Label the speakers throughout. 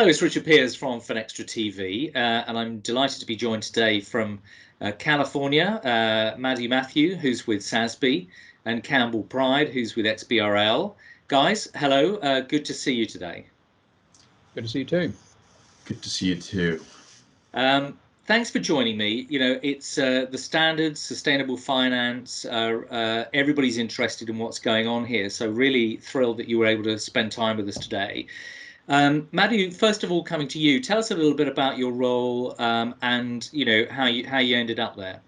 Speaker 1: Hello, it's Richard Pears from Finextra TV, and I'm delighted to be joined today from California, Mathew, who's with SASB, and Campbell, Pryde, who's with XBRL. Guys, hello, good to see you today.
Speaker 2: Good to see you too.
Speaker 3: Good to see you too.
Speaker 1: Thanks for joining me. You know, it's the standards, sustainable finance, everybody's interested in what's going on here. So really thrilled that you were able to spend time with us today. Madhu, first of all, coming to you, tell us a little bit about your role and you know how you ended up there.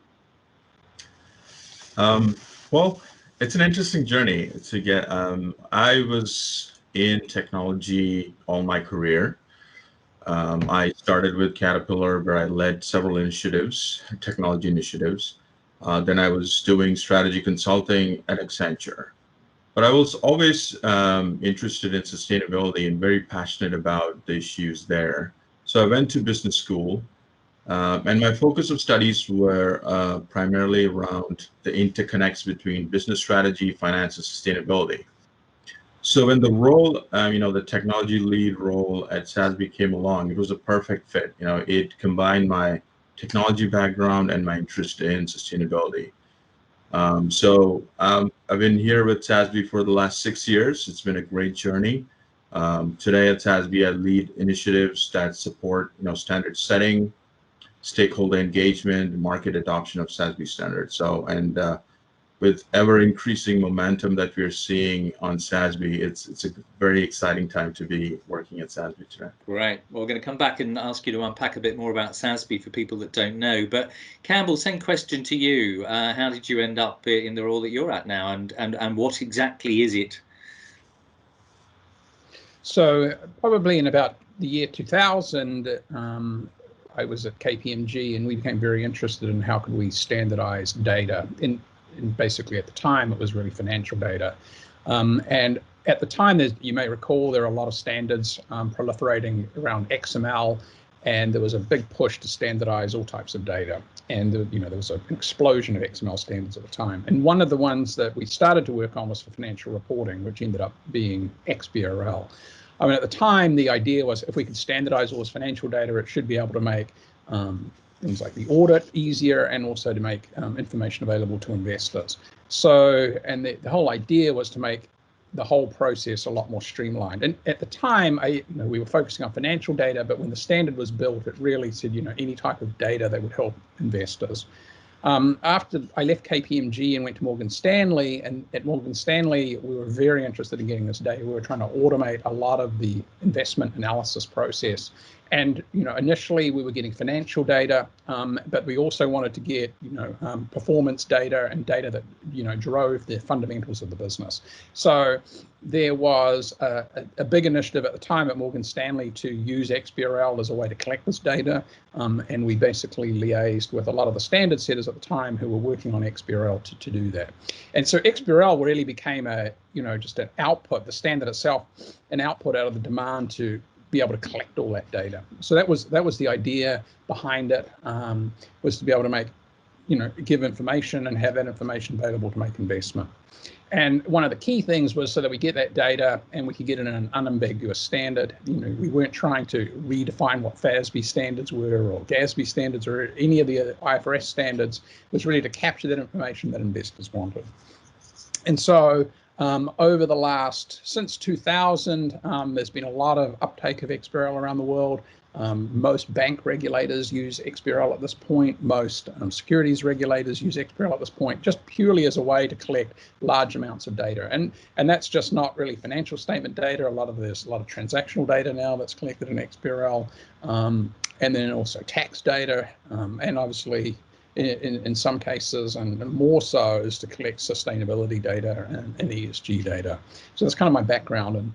Speaker 3: Well, it's an interesting journey to get. I was in technology all my career. I started with Caterpillar, where I led several initiatives, technology initiatives. Then I was doing strategy consulting at Accenture. But I was always interested in sustainability and very passionate about the issues there. So I went to business school, and my focus of studies were primarily around the interconnects between business strategy, finance, and sustainability. So when the role, the technology lead role at SASB came along, it was a perfect fit. It combined my technology background and my interest in sustainability. I've been here with SASB for the last 6 years. It's been a great journey. Today at SASB, I lead initiatives that support, standard setting, stakeholder engagement, market adoption of SASB standards. With ever increasing momentum that we're seeing on SASB, it's a very exciting time to be working at SASB today.
Speaker 1: Right. Well, we're going to come back and ask you to unpack a bit more about SASB for people that don't know. But Campbell, same question to you. How did you end up in the role that you're at now, and what exactly is it?
Speaker 2: So probably in about the year 2000, I was at KPMG, and we became very interested in how could we standardize data. And basically at the time, it was really financial data. And at the time, you may recall, there are a lot of standards proliferating around XML, and there was a big push to standardize all types of data. And there was an explosion of XML standards at the time. And one of the ones that we started to work on was for financial reporting, which ended up being XBRL. I mean, at the time, the idea was if we could standardize all this financial data, it should be able to make things like the audit easier, and also to make information available to investors. So, and the whole idea was to make the whole process a lot more streamlined. And at the time, we were focusing on financial data, but when the standard was built, it really said, any type of data that would help investors. After I left KPMG and went to Morgan Stanley, and at Morgan Stanley, we were very interested in getting this data. We were trying to automate a lot of the investment analysis process. And initially we were getting financial data, but we also wanted to get performance data and data that drove the fundamentals of the business. So there was a big initiative at the time at Morgan Stanley to use XBRL as a way to collect this data, and we basically liaised with a lot of the standard setters at the time who were working on XBRL to do that. And so XBRL really became just an output, the standard itself, an output out of the demand to be able to collect all that data. So that was the idea behind it, was to be able to make, give information and have that information available to make investment. And one of the key things was so that we get that data and we could get it in an unambiguous standard. We weren't trying to redefine what FASB standards were or GASB standards or any of the other IFRS standards. It was really to capture that information that investors wanted. And so over the since 2000, there's been a lot of uptake of XBRL around the world. Most bank regulators use XBRL at this point. Most securities regulators use XBRL at this point, just purely as a way to collect large amounts of data. And that's just not really financial statement data. There's a lot of transactional data now that's collected in XBRL, and then also tax data, and obviously in some cases, and more so, is to collect sustainability data and ESG data. So that's kind of my background, and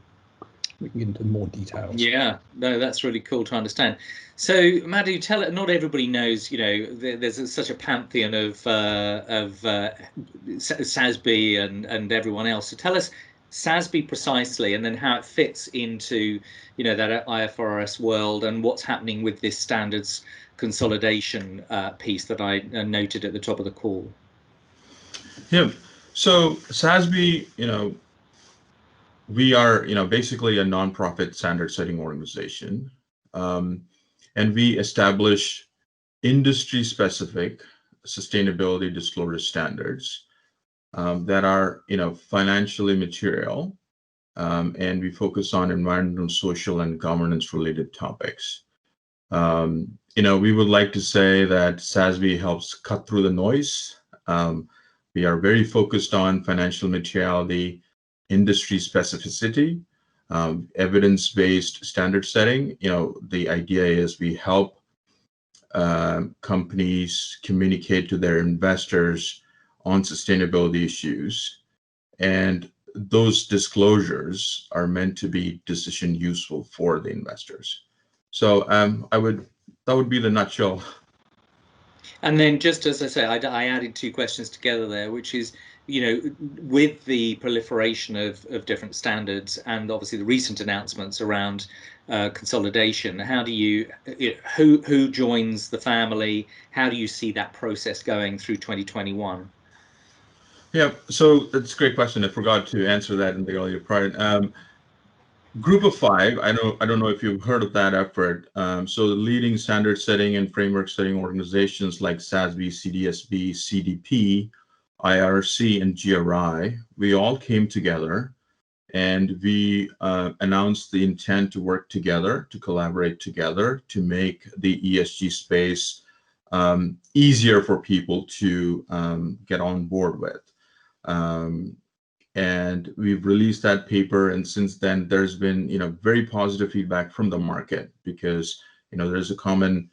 Speaker 2: we can get into more details.
Speaker 1: Yeah, no, that's really cool to understand. So, Madhu, not everybody knows, there's such a pantheon of SASB and everyone else. So tell us SASB precisely, and then how it fits into, that IFRS world, and what's happening with this standards consolidation piece that I noted at the top of the call.
Speaker 3: Yeah. So SASB, we are, basically a nonprofit standard setting organization. And we establish industry-specific sustainability disclosure standards that are, financially material, and we focus on environmental, social, and governance-related topics. We would like to say that SASB helps cut through the noise. We are very focused on financial materiality, industry specificity, evidence-based standard setting. The idea is we help companies communicate to their investors on sustainability issues, and those disclosures are meant to be decision useful for the investors. So that would be the nutshell.
Speaker 1: And then, just as I say, I added two questions together there, which is, with the proliferation of different standards and obviously the recent announcements around consolidation, how do you, who joins the family? How do you see that process going through 2021?
Speaker 3: Yeah, so that's a great question. I forgot to answer that in the earlier part. Group of Five, I don't know if you've heard of that effort. So the leading standard setting and framework setting organizations like SASB, CDSB, CDP, IRC, and GRI, we all came together and we announced the intent to work together, to collaborate together, to make the ESG space easier for people to get on board with. And we've released that paper, and since then there's been very positive feedback from the market, because there's a common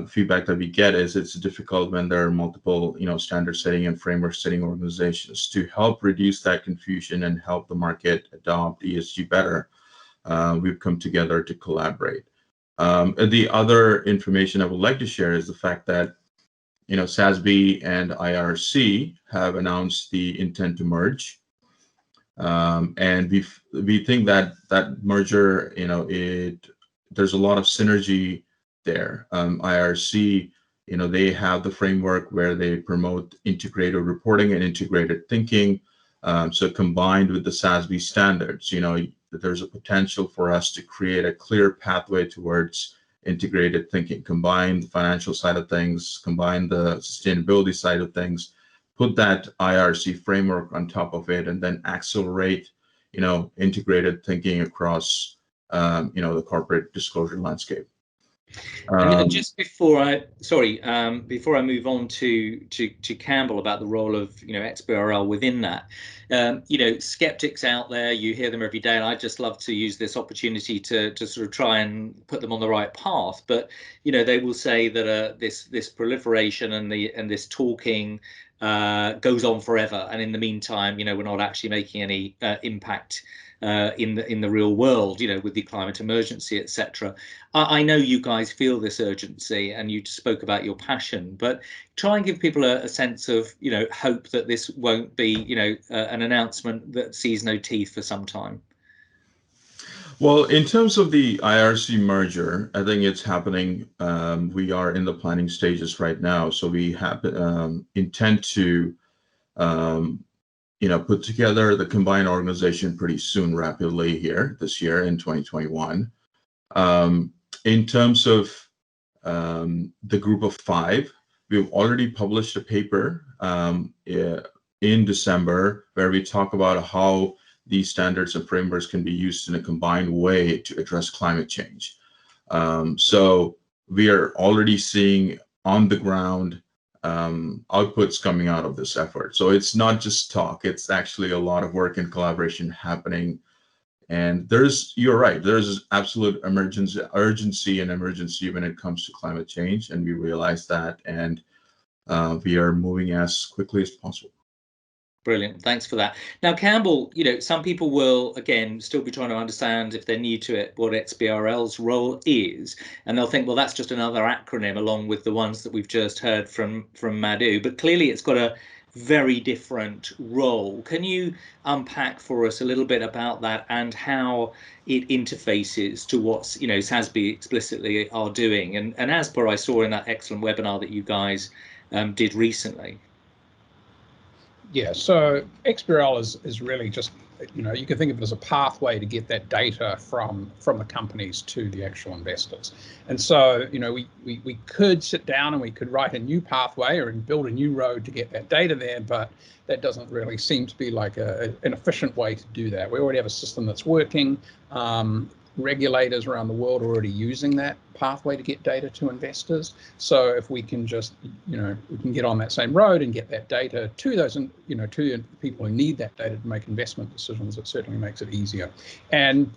Speaker 3: feedback that we get is it's difficult when there are multiple standard setting and framework setting organizations. To help reduce that confusion and help the market adopt ESG better, we've come together to collaborate. The other information I would like to share is the fact that SASB and IRC have announced the intent to merge. And we think that merger, there's a lot of synergy there. IRC, they have the framework where they promote integrated reporting and integrated thinking. So combined with the SASB standards, there's a potential for us to create a clear pathway towards integrated thinking, combine the financial side of things, combine the sustainability side of things, put that IRC framework on top of it, and then accelerate, integrated thinking across, the corporate disclosure landscape.
Speaker 1: And just before I move on to Campbell about the role of XBRL within that, skeptics out there, you hear them every day, and I just love to use this opportunity to sort of try and put them on the right path. But they will say that this proliferation and this talking goes on forever, and in the meantime, we're not actually making any impact in the real world, with the climate emergency, etc. I know you guys feel this urgency, and you spoke about your passion, but try and give people a sense of hope that this won't be an announcement that sees no teeth for some time.
Speaker 3: Well, in terms of the IRC merger, I think it's happening. We are in the planning stages right now, so we have intent to put together the combined organization pretty soon, rapidly here this year in 2021. In terms of the Group of Five, we've already published a paper in December where we talk about how these standards and frameworks can be used in a combined way to address climate change. So we are already seeing on the ground outputs coming out of this effort. So it's not just talk, it's actually a lot of work and collaboration happening. And you're right, there's absolute urgency and emergency when it comes to climate change, and we realize that, and we are moving as quickly as possible.
Speaker 1: Brilliant, thanks for that. Now, Campbell, some people will, again, still be trying to understand, if they're new to it, what XBRL's role is, and they'll think, well, that's just another acronym along with the ones that we've just heard from Madhu, but clearly it's got a very different role. Can you unpack for us a little bit about that and how it interfaces to what SASB explicitly are doing, and as per I saw in that excellent webinar that you guys did recently?
Speaker 2: Yeah, so XBRL is really just, you can think of it as a pathway to get that data from the companies to the actual investors. And so, we could sit down and we could write a new pathway or build a new road to get that data there, but that doesn't really seem to be like an efficient way to do that. We already have a system that's working. Regulators around the world are already using that pathway to get data to investors. So if we can just, we can get on that same road and get that data to those, to people who need that data to make investment decisions, it certainly makes it easier. And,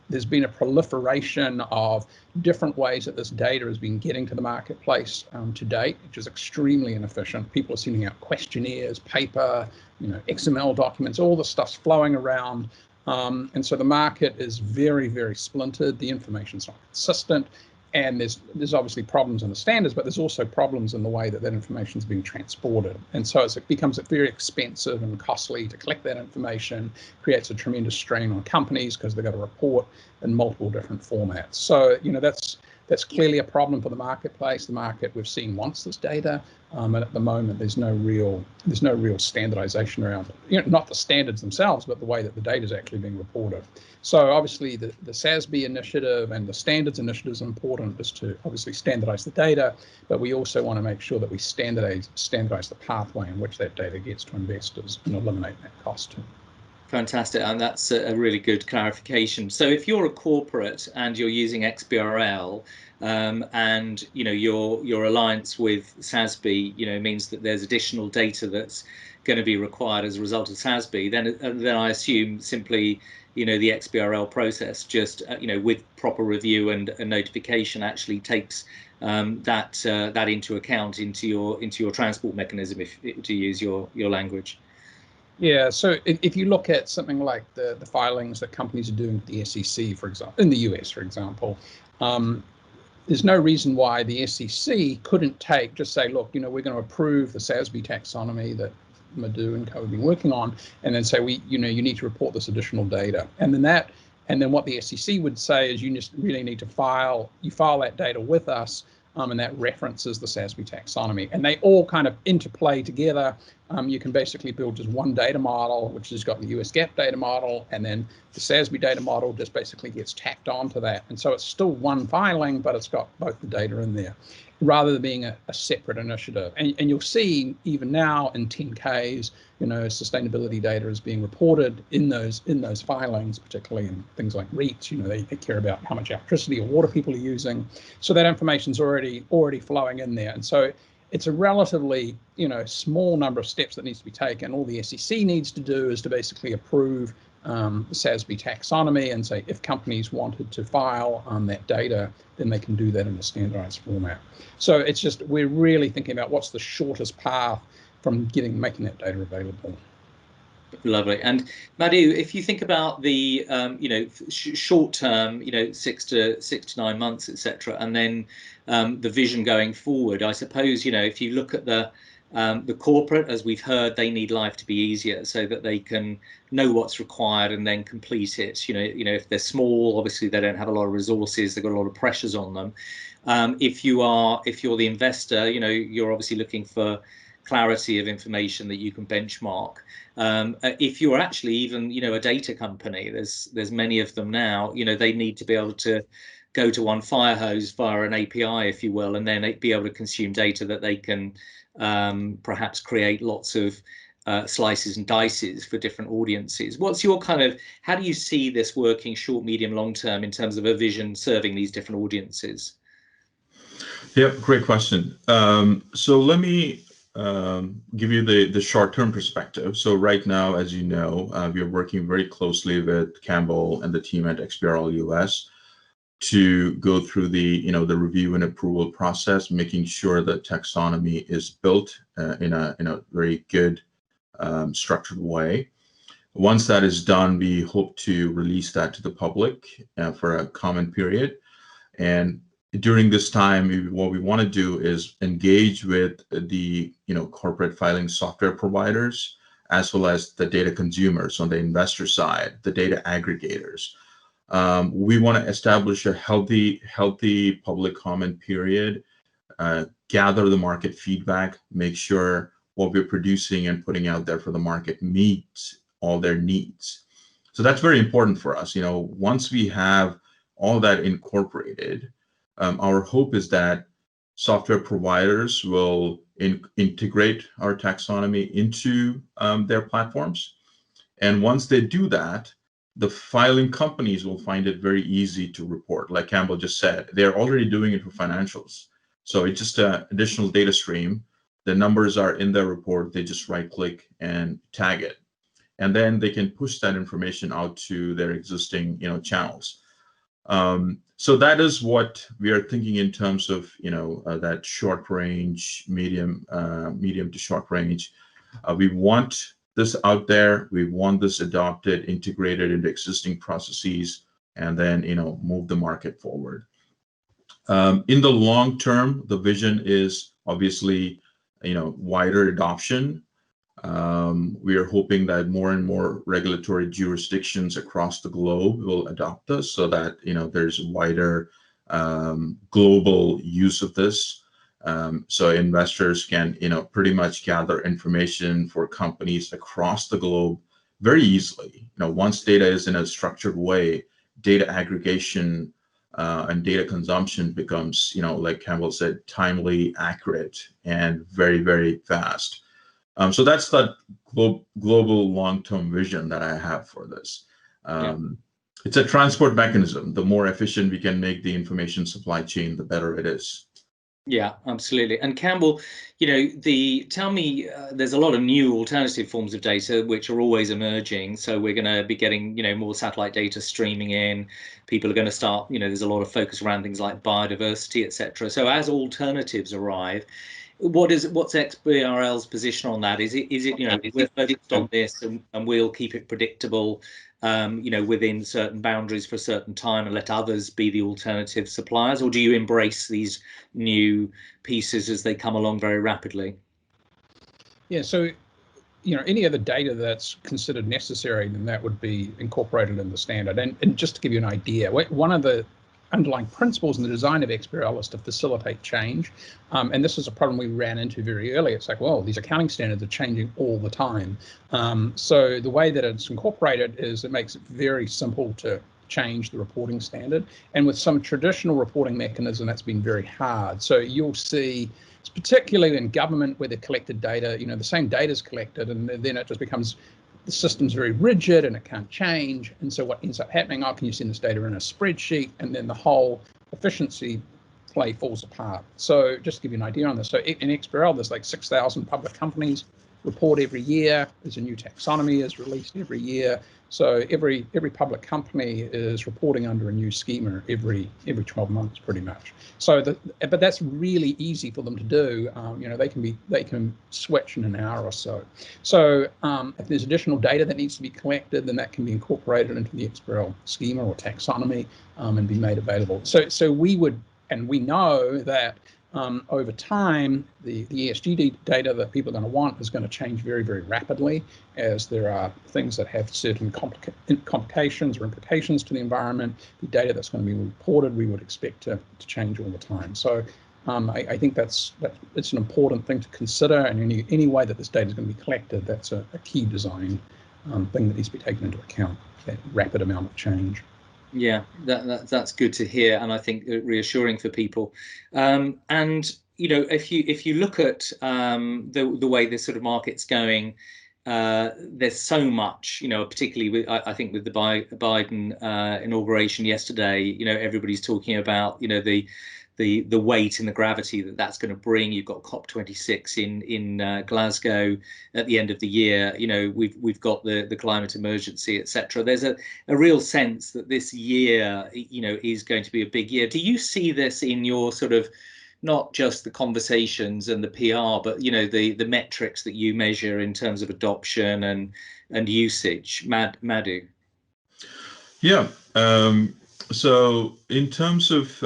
Speaker 2: there's been a proliferation of different ways that this data has been getting to the marketplace to date, which is extremely inefficient. People are sending out questionnaires, paper, XML documents, all the stuff's flowing around. And so the market is very, very splintered. The information's not consistent. And there's obviously problems in the standards, but there's also problems in the way that information is being transported. And so it becomes very expensive and costly to collect that information, creates a tremendous strain on companies because they've got to report in multiple different formats. So, that's clearly a problem for the marketplace. The market we've seen wants this data, and at the moment there's no real standardization around it. Not the standards themselves, but the way that the data is actually being reported. So obviously the SASB initiative and the standards initiative is important, is to obviously standardize the data, but we also want to make sure that we standardize the pathway in which that data gets to investors and eliminate that cost too.
Speaker 1: Fantastic, and that's a really good clarification. So if you're a corporate and you're using XBRL, and your alliance with SASB, means that there's additional data that's going to be required as a result of SASB, then I assume simply the XBRL process just with proper review and notification actually takes that into account into your transport mechanism, to use your language.
Speaker 2: Yeah, so if you look at something like the filings that companies are doing with the SEC, for example, in the US, for example, there's no reason why the SEC couldn't just say, look, we're going to approve the SASB taxonomy that Madhu and co have been working on, and then say, you need to report this additional data. And then what the SEC would say is you just really need to file that data with us, and that references the SASB taxonomy. And they all kind of interplay together. You can basically build just one data model, which has got the US GAAP data model, and then the SASB data model just basically gets tacked onto that. And so it's still one filing, but it's got both the data in there, rather than being a separate initiative. And you'll see even now in 10Ks, sustainability data is being reported in those filings, particularly in things like REITs. They care about how much electricity or water people are using. So that information's already flowing in there. And so it's a relatively, small number of steps that needs to be taken. All the SEC needs to do is to basically approve the SASB taxonomy and say if companies wanted to file that data, then they can do that in a standardized format. So it's just, we're really thinking about what's the shortest path from making that data available.
Speaker 1: Lovely. And Madhu, if you think about the short term, 6 to 9 months, etc., and then the vision going forward, I suppose if you look at the corporate, as we've heard, they need life to be easier so that they can know what's required and then complete it. If they're small, obviously they don't have a lot of resources, they've got a lot of pressures on them. If you're the investor, you're obviously looking for clarity of information that you can benchmark. If you're actually even a data company, there's many of them now, they need to be able to go to one fire hose via an API, if you will, and then be able to consume data that they can perhaps create lots of slices and dices for different audiences. What's your how do you see this working short, medium, long term in terms of a vision serving these different audiences?
Speaker 3: Yep, great question. So let me give you the short-term perspective. So right now, as you know, we are working very closely with Campbell and the team at XBRL US to go through the review and approval process, making sure that taxonomy is built in a very good structured way. Once that is done, we hope to release that to the public for a comment period. And during this time, what we want to do is engage with the corporate filing software providers, as well as the data consumers on the investor side, the data aggregators. We want to establish a healthy public comment period, gather the market feedback, make sure what we're producing and putting out there for the market meets all their needs. So that's very important for us. Once we have all that incorporated, our hope is that software providers will integrate our taxonomy into their platforms. And once they do that, the filing companies will find it very easy to report. Like Campbell just said, they're already doing it for financials. So it's just an additional data stream. The numbers are in their report. They just right click and tag it. And then they can push that information out to their existing channels. So that is what we are thinking in terms of that short range, medium to short range. We want this out there. We want this adopted, integrated into existing processes, and then move the market forward. In the long term, the vision is obviously wider adoption. We are hoping that more and more regulatory jurisdictions across the globe will adopt this, so that there's wider global use of this. So investors can pretty much gather information for companies across the globe very easily. Once data is in a structured way, data aggregation and data consumption becomes like Campbell said, timely, accurate, and very, very fast. So that's the global long-term vision that I have for this. It's a transport mechanism. The more efficient we can make the information supply chain, the better it is.
Speaker 1: Yeah, absolutely. And Campbell, tell me, there's a lot of new alternative forms of data which are always emerging. So we're going to be getting, more satellite data streaming in. People are going to start, there's a lot of focus around things like biodiversity, etc. So as alternatives arrive, what's XBRL's position on that? Is it we're focused on this and we'll keep it predictable, within certain boundaries for a certain time and let others be the alternative suppliers, or do you embrace these new pieces as they come along very rapidly?
Speaker 2: Yeah, so any other data that's considered necessary, then that would be incorporated in the standard. And just to give you an idea, one of the underlying principles in the design of XBRL is to facilitate change. And this is a problem we ran into very early. It's like, well, these accounting standards are changing all the time. So the way that it's incorporated is it makes it very simple to change the reporting standard. And with some traditional reporting mechanism, that's been very hard. So you'll see, particularly in government where they're collected data, the same data is collected, and then it just becomes, the system's very rigid and it can't change. And so what ends up happening, can you send this data in a spreadsheet, and then the whole efficiency play falls apart. So just to give you an idea on this, so in XBRL, there's like 6,000 public companies report every year. There's a new taxonomy is released every year. So every public company is reporting under a new schema every 12 months, pretty much. So but that's really easy for them to do. They can switch in an hour or so. So if there's additional data that needs to be collected, then that can be incorporated into the XBRL schema or taxonomy and be made available. So we would, and we know that over time, the ESG data that people are going to want is going to change very, very rapidly, as there are things that have certain complications or implications to the environment. The data that's going to be reported, we would expect to change all the time. So I think it's an important thing to consider, and any way that this data is going to be collected, that's a key design thing that needs to be taken into account, that rapid amount of change.
Speaker 1: Yeah, that's good to hear, and I think reassuring for people. And if you look at the way this sort of market's going, there's so much, particularly I think with the Biden inauguration yesterday, everybody's talking about the weight and the gravity that's going to bring. You've got COP26 in Glasgow at the end of the year. We've got the climate emergency, etc. There's a real sense that this year, is going to be a big year. Do you see this in your sort of, not just the conversations and the PR, but the metrics that you measure in terms of adoption and usage, Madhu?
Speaker 3: Yeah. So in terms of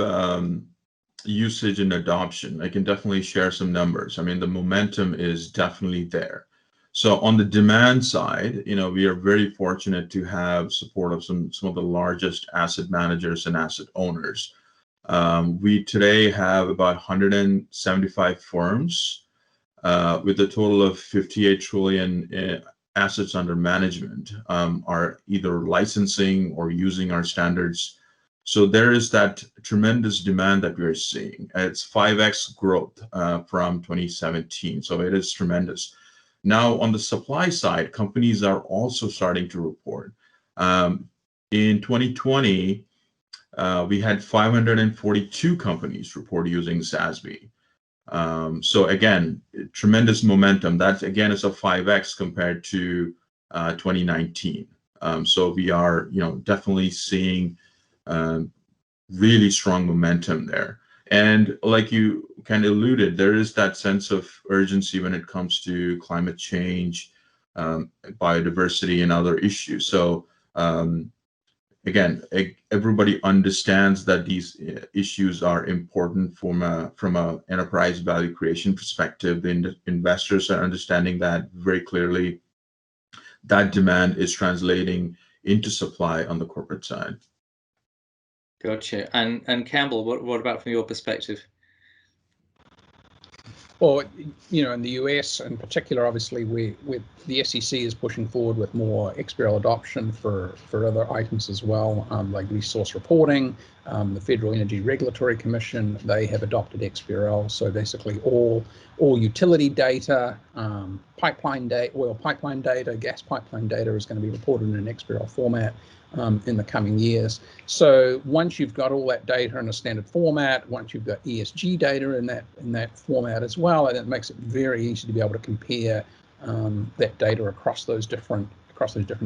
Speaker 3: usage and adoption, I can definitely share some numbers. I mean, the momentum is definitely there. So on the demand side, we are very fortunate to have support of some of the largest asset managers and asset owners. We today have about 175 firms with a total of 58 trillion assets under management, are either licensing or using our standards. So there is that tremendous demand that we're seeing. It's 5x growth from 2017. So it is tremendous. Now, on the supply side, companies are also starting to report. In 2020, we had 542 companies report using SASB. So again, tremendous momentum. That again is a 5x compared to 2019. So we are, definitely seeing really strong momentum there. And like you kind of alluded, there is that sense of urgency when it comes to climate change, biodiversity, and other issues. So again, everybody understands that these issues are important from a enterprise value creation perspective. The investors are understanding that very clearly. That demand is translating into supply on the corporate side.
Speaker 1: Gotcha. And Campbell, what about from your perspective?
Speaker 2: Well, in the US in particular, obviously, the SEC is pushing forward with more XBRL adoption for other items as well, like resource reporting. The Federal Energy Regulatory Commission, they have adopted XBRL. So basically, all utility data, pipeline data, oil pipeline data, gas pipeline data is going to be reported in an XBRL format in the coming years. So once you've got all that data in a standard format, once you've got ESG data in that format as well, and it makes it very easy to be able to compare that data across those different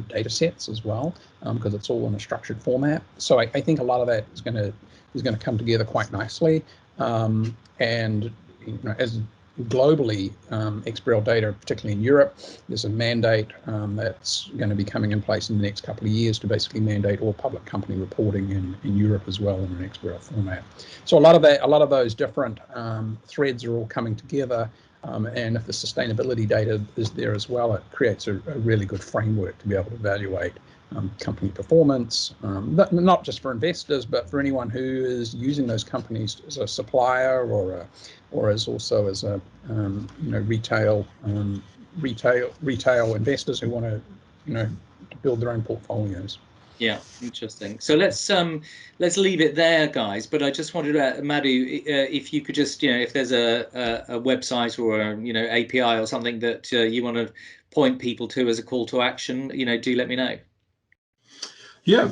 Speaker 2: data sets as well, because it's all in a structured format. So I think a lot of that is going to come together quite nicely, and as globally, XBRL data, particularly in Europe, there's a mandate that's going to be coming in place in the next couple of years to basically mandate all public company reporting in Europe as well in an XBRL format. So a lot of those different threads are all coming together, and if the sustainability data is there as well, it creates a really good framework to be able to evaluate company performance, not just for investors, but for anyone who is using those companies as a supplier or as also as a retail investors who want to build their own portfolios.
Speaker 1: Yeah, interesting. So let's leave it there, guys. But I just wanted to, Madhu, if you could just, if there's a website or a, API or something that you want to point people to as a call to action, do let me know. Yeah.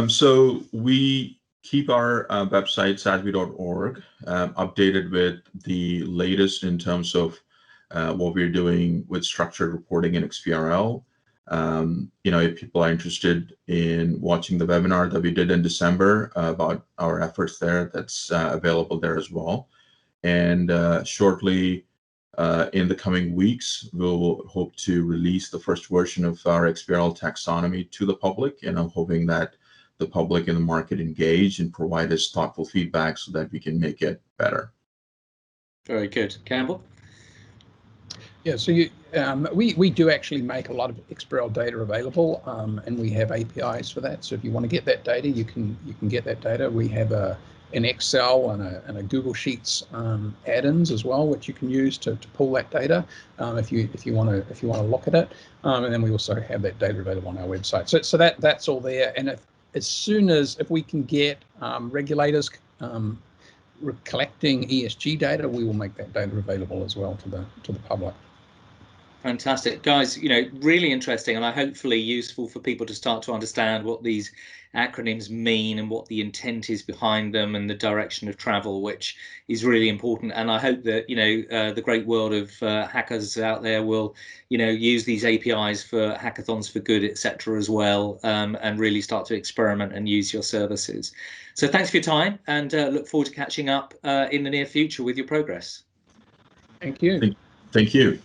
Speaker 3: So we keep our website, sasb.org, updated with the latest in terms of what we're doing with structured reporting in XBRL. If people are interested in watching the webinar that we did in December about our efforts there, that's available there as well. And shortly, in the coming weeks, we'll hope to release the first version of our XBRL taxonomy to the public, and I'm hoping that the public and the market engage and provide us thoughtful feedback so that we can make it better.
Speaker 1: Very good. Campbell?
Speaker 2: Yeah, so we do actually make a lot of XBRL data available, and we have APIs for that. So if you want to get that data, you can get that data. We have an Excel and a Google Sheets add-ins as well, which you can use to pull that data if you want to look at it. And then we also have that data available on our website. So that's all there. And if we can get regulators collecting ESG data, we will make that data available as well to the public.
Speaker 1: Fantastic, guys. Really interesting, and hopefully useful for people to start to understand what these acronyms mean and what the intent is behind them and the direction of travel, which is really important. And I hope that the great world of hackers out there will use these APIs for hackathons for good, etc. as well, and really start to experiment and use your services. So thanks for your time, and look forward to catching up in the near future with your progress.
Speaker 2: Thank you.
Speaker 3: Thank you.